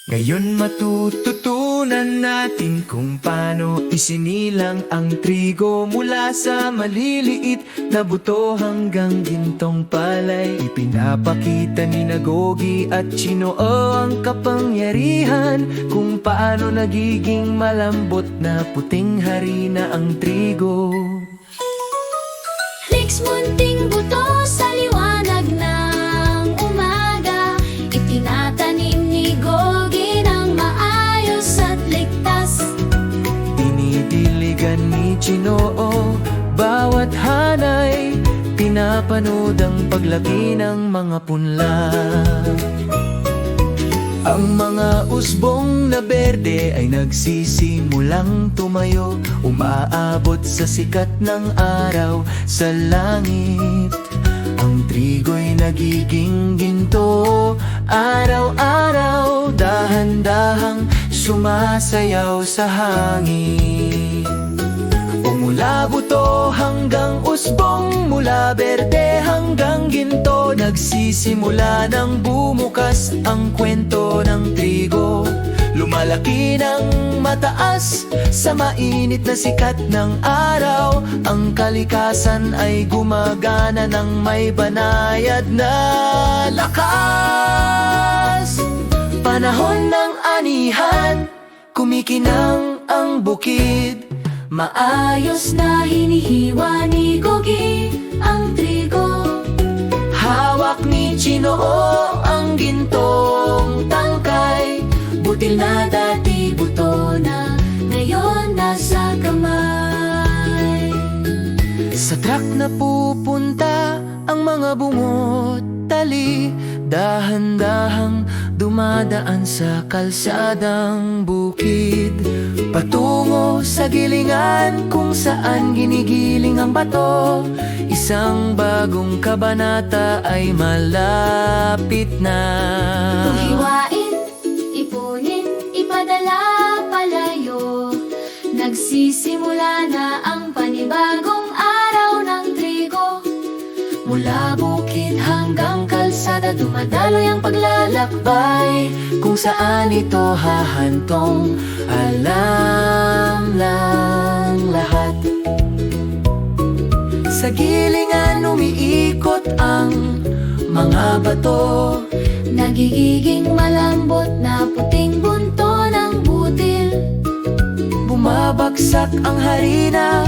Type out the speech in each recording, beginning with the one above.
Ngayon matututunan natin kung paano isinilang ang trigo mula sa maliliit na buto hanggang gintong palay. Ipinapakita ni Gogi at Chinoo ang kapangyarihan kung paano nagiging malambot na puting harina ang trigo. Mix munting buto sa liwanag ng umaga, itinatanim ni Gogi ng maayos at ligtas. Dinidiligan ni Chinoo bawat hanay, pinapanood ang paglaki ng mga punla. Ang mga usbong na berde ay nagsisimulang tumayo, umaabot sa sikat ng araw sa langit. Ang trigo'y nagiging ginto, araw-araw dahan-dahang sumasayaw sa hangin. Mula buto hanggang usbong, mula berde hanggang ginto, nagsisimula ng bumukas ang kwento ng trigo. Lumalaki ng mataas sa mainit na sikat ng araw. Ang kalikasan ay gumagana ng may banayad na lakas. Panahon ng anihan, kumikinang ang bukid. Maayos na hinihiwa ni Gogi ang trigo. Hawak ni Chinoo ang gintong tangkay. Butil na dati buto na, ngayon nasa kamay. Sa truck na pupunta ang mga bungot tali, dahan-dahang dumadaan sa kalsadang bukid, patungo sa gilingan kung saan ginigiling ang bato. Isang bagong kabanata ay malapit na. Kung hiwain, ipunin, ipadala palayo, nagsisimula na ang panibagong araw ng trigo. Mula bukid hanggang kalsada, dumadaloy ang paglalakbay. Kung saan ito hahantong, alam ng lahat. Sa gilingan umiikot ang mga bato, Nagiging malambot na puting bunto ng butil. bumabagsak ang harina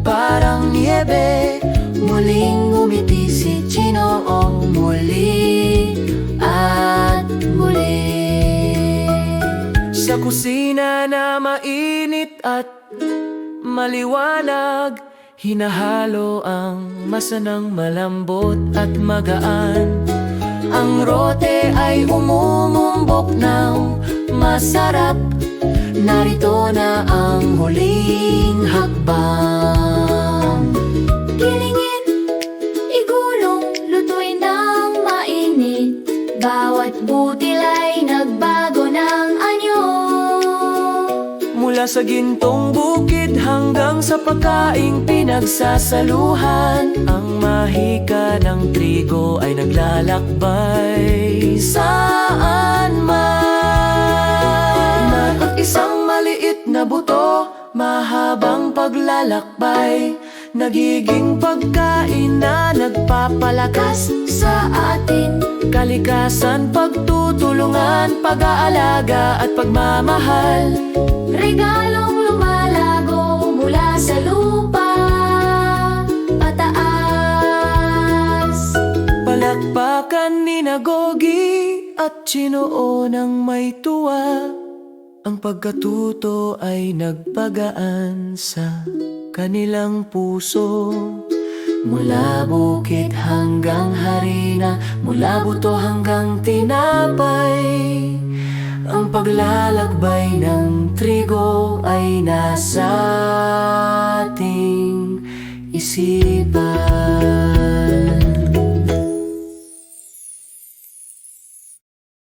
parang niebe. Muling ngumiti si Chinoo, muli at muli. Sa kusina na mainit at maliwanag, hinahalo ang masanang malambot at magaan. Ang rote ay umumumbok ng masarap. Narito na ang huling hakbang. Gilingin, igulong, lutuin ng mainit. Bawat butil ay nagbago ng anyo. Mula sa gintong bukid hanggang sa pagkaing pinagsasaluhan, ang mahika ng trigo ay naglalakbay saan man. At isang maliit na buto, mahabang paglalakbay, nagiging pagkain na nagpapalakas sa atin. Kalikasan, pagtutulungan, pag-aalaga at pagmamahal. Regalong lumalago mula sa lupa pataas. Palakpakan ni Gogi at Chinoo ng may tuwa. Ang pagkatuto ay nagpagaan sa kanilang puso. Mula bukid hanggang harina, mula buto hanggang tinapay, ang paglalakbay ng trigo ay nasa ating isipan.